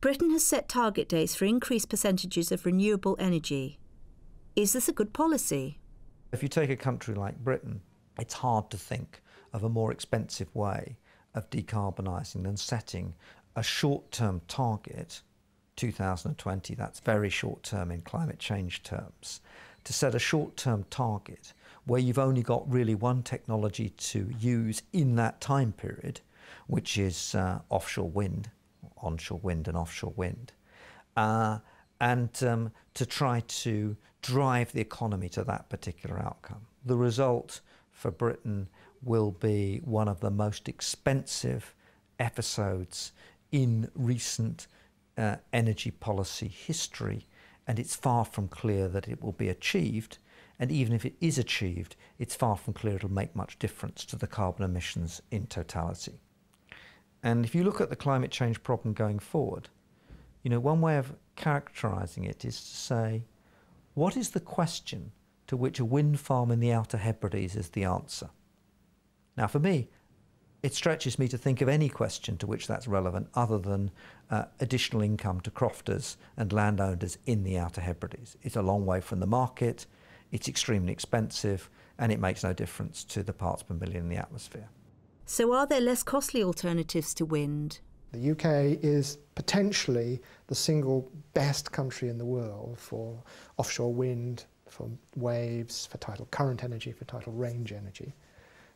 Britain has set target dates for increased percentages of renewable energy. Is this a good policy? If you take a country like Britain, it's hard to think of a more expensive way of decarbonising than setting a short-term target, 2020, that's very short-term in climate change terms, to set a short-term target where you've only got really one technology to use in that time period, which is offshore wind, onshore wind and offshore wind, and to try to drive the economy to that particular outcome. The result for Britain will be one of the most expensive episodes in recent energy policy history, and it's far from clear that it will be achieved. And even if it is achieved, it's far from clear it'll make much difference to the carbon emissions in totality. And if you look at the climate change problem going forward, you know, one way of characterising it is to say, what is the question to which a wind farm in the Outer Hebrides is the answer? Now, for me, it stretches me to think of any question to which that's relevant other than additional income to crofters and landowners in the Outer Hebrides. It's a long way from the market, it's extremely expensive, and it makes no difference to the parts per million in the atmosphere. So are there less costly alternatives to wind? The UK is potentially the single best country in the world for offshore wind, for waves, for tidal current energy, for tidal range energy.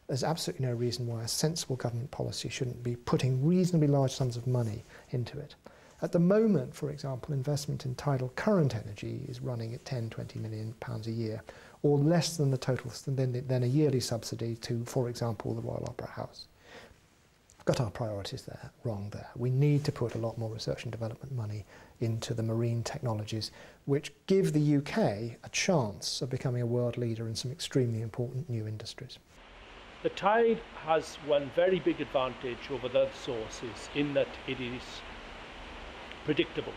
There's absolutely no reason why a sensible government policy shouldn't be putting reasonably large sums of money into it. At the moment, for example, investment in tidal current energy is running at £10–20 million a year, or less than the total, than a yearly subsidy to, for example, the Royal Opera House. We've got our priorities there, wrong there. We need to put a lot more research and development money into the marine technologies, which give the UK a chance of becoming a world leader in some extremely important new industries. The tide has one very big advantage over the other sources in that it is predictable.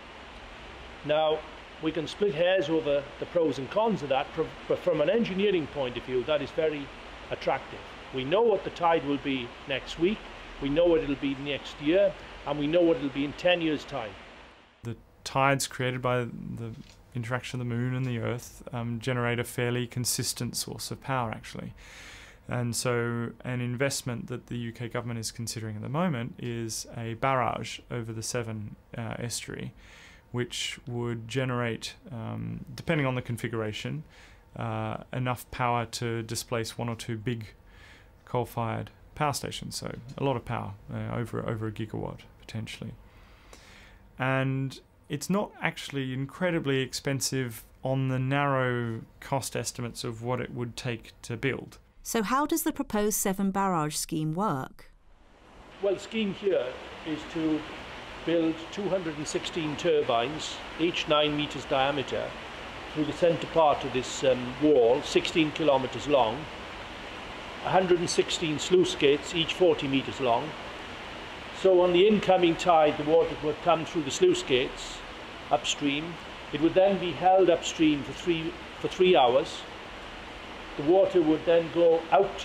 Now, we can split hairs over the pros and cons of that, but from an engineering point of view, that is very attractive. We know what the tide will be next week, we know what it'll be next year, and we know what it'll be in 10 years' time. The tides created by the interaction of the moon and the earth generate a fairly consistent source of power, actually. And so an investment that the UK government is considering at the moment is a barrage over the Severn estuary, which would generate, depending on the configuration, enough power to displace one or two big coal-fired power stations, so a lot of power, over a gigawatt potentially. And it's not actually incredibly expensive on the narrow cost estimates of what it would take to build. So how does the proposed Severn Barrage scheme work? Well, the scheme here is to build 216 turbines, each 9 metres diameter, through the centre part of this wall, 16 kilometres long, 116 sluice gates, each 40 metres long. So on the incoming tide, the water would come through the sluice gates upstream. It would then be held upstream for three hours. The water would then go out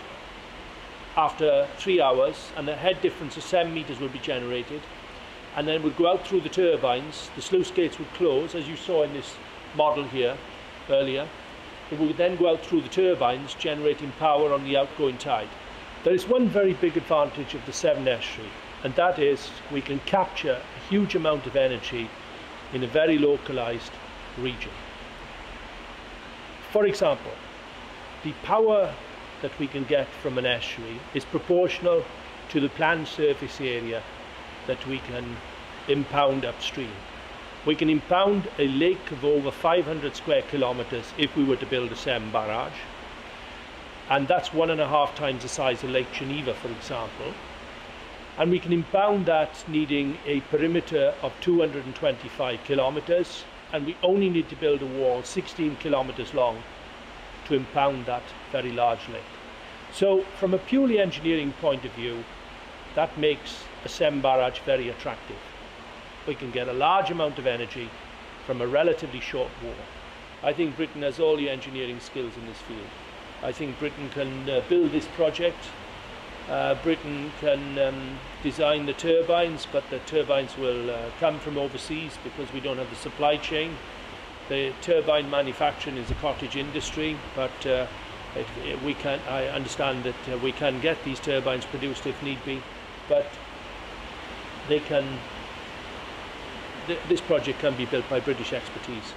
after 3 hours, and the head difference of 7 metres would be generated, and then it would go out through the turbines. The sluice gates would close, as you saw in this model here earlier. It would then go out through the turbines, generating power on the outgoing tide. There is one very big advantage of the Severn estuary, and that is we can capture a huge amount of energy in a very localised region. For example, the power that we can get from an estuary is proportional to the planned surface area that we can impound upstream. We can impound a lake of over 500 square kilometres if we were to build a Severn Barrage, and that's 1.5 times the size of Lake Geneva, for example. And we can impound that needing a perimeter of 225 kilometres, and we only need to build a wall 16 kilometres long to impound that very large lake. So from a purely engineering point of view, that makes a Severn Barrage very attractive. We can get a large amount of energy from a relatively short wall. I think Britain has all the engineering skills in this field. I think Britain can build this project Britain can design the turbines, but the turbines will come from overseas because we don't have the supply chain. The turbine manufacturing is a cottage industry, but I understand that we can get these turbines produced if need be, but this project can be built by British expertise.